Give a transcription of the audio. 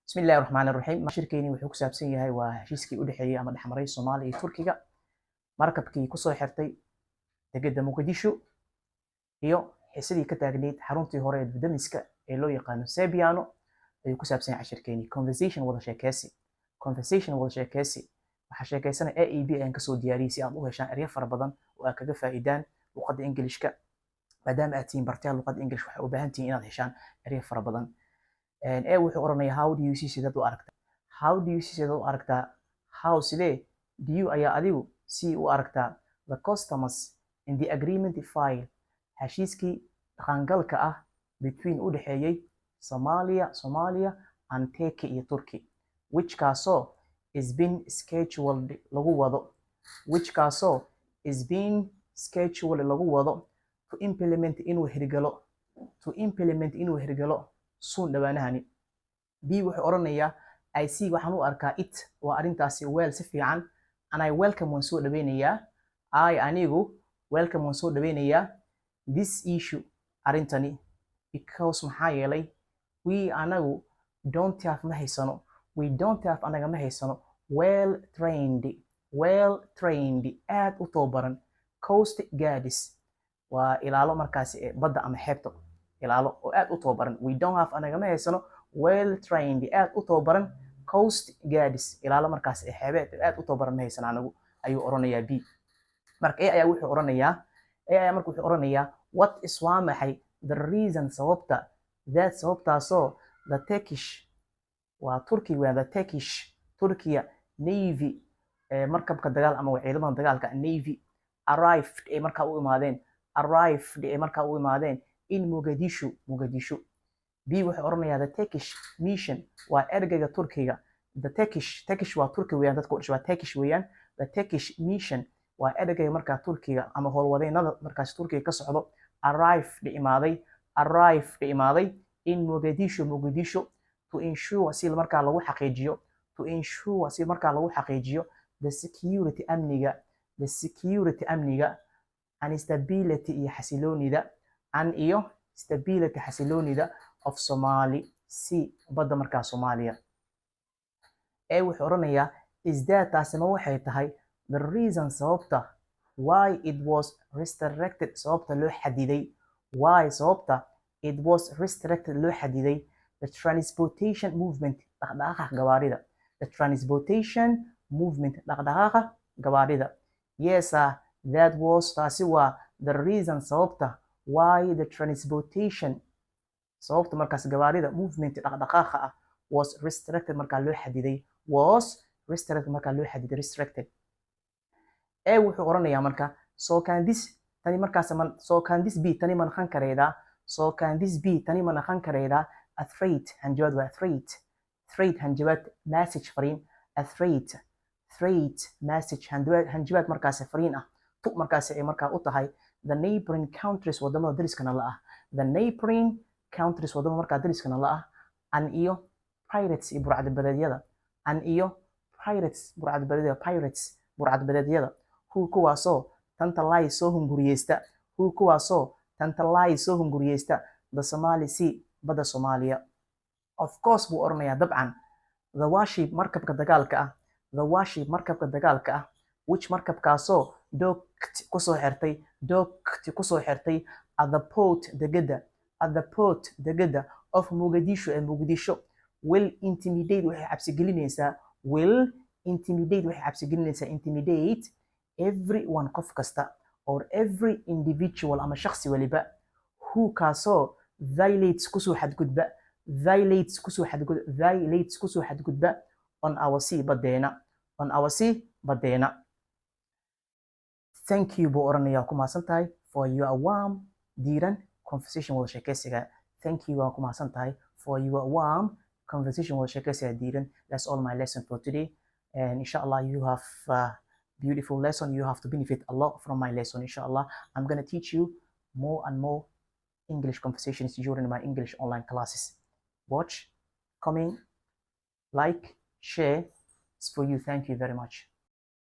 بسم الله الرحمن الرحيم shirkeeni wuxuu ku saabsan yahay waa heshiiskii u dhaxeeyay ama dhexmaray Soomaaliya iyo Turkiga markabkii ku soo xirtay degada Muqdisho iyo xiisadii ka taagneyd xaruntii hore ee damiska ee loo yaqaan Sebiano ayuu ku saabsan yahay shirkeeni conversation wada sheekaysi waxa sheekaysana AEB aan ka soo diyaariyay si aad u heshaan ereyo fara badan oo aad kaga faa'iidaan luqadda Ingiriiska maadaama aad tihiin bartay luqadda Ingiriiska waxa u baahan tihiin inaad heshaan ereyo fara badan wuxuu oranaya how do you see sidad u aragtaa how sidee do you ayaa adigu see u aragtaa the customers in the agreement file heshiiskii dhaqangalka ah between u dhaxeeyay Soomaaliya and Turkey iyo Turkey which kaasoo is been scheduled lagu wado to implement inuu hirgalo soon dhawaanahani B wuxuu oranayaa I see waxaan u arkaa it waa arintaasi well si fiican and I welcome waan soo dhaweynayaa this issue arintani because maxaa yeelay we anagu don't have anaga ma haysano well trained aad u tababaran coast guards waa ilaalo markaasi badda ama xeebta ilaalo oo aad u tababaran we don't have anaga ma haysano well trained aad u tababaran coast guards ilaalo markaas xeebeed aad u tababaran ma haysan anagu ayuu oranayaa B marka ayaa wuxuu oranayaa what is waa maxay the reason sababtaasoo the Turkish waa Turkiya navy markabka dagaal ama ciidamada dagaalka navy arrived markaa u imaadeen in Mogadishu B wuxuu oranayaa the Turkish mission waa ergeyga Turkiga the Turkish waa Turki weeyaan dadka u dhashay waa Turkish weeyaan the Turkish mission waa ergeyga markaa Turkiga ama howlwadeennada markaas Turkiga ka socdo arrived imaaday in Mogadishu to ensure si markaa lagu xaqiijiyo the security amniga and stability iyo xasiloonida of Somali Sea badda markaa Soomaaliya wuxuu oranayaa is that taasi ma waxay tahay the reason sababta why it was restricted sababta loo xadiday the transportation movement dhaqdhaqaaqa gawaarida yes that was taasi waa the reason sababta why the transportation sababta markaas gawaarida movement dhaqdhaqaaqa ah was restricted markaa loo xadiday restricted wuxuu oranayaa marka so can this be tani ma naqan kareedaa a threat hanjabaad waa threat hanjabaad message fariin a threat message hanjabaad markaas fariin ah tu markaas ay markaa u tahay the neighboring countries wadamada dariskana la ah wadamada markaa dariskana la ah an iyo pirates iyo burcadbadeedyada kuwaasoo tantalize soo hunguriyeysta the Somali Sea badda Soomaaliya of course buu oranayaa dabcan the warship markabka dagaalka ah which markabkaasoo docked kusoo xirtay at the port degada of Muqdisho will intimidate waxay cabsigelinaysaa everyone qof kasta or every individual ama shakhsi waliba who kaasoo violates kusoo xadgudba on our sea badeena thank you buu oranayaa ku mahadsan tahay for your warm diiran conversation wada sheekaysiga thank you waa ku mahadsan tahay for your warm conversation wada sheekaysiga diiran that's all my lesson for today and inshallah you have beautiful lesson you have to benefit a lot from my lesson inshallah I'm going to teach you more and more English conversations during my English online classes watch comment like share it's for you thank you very much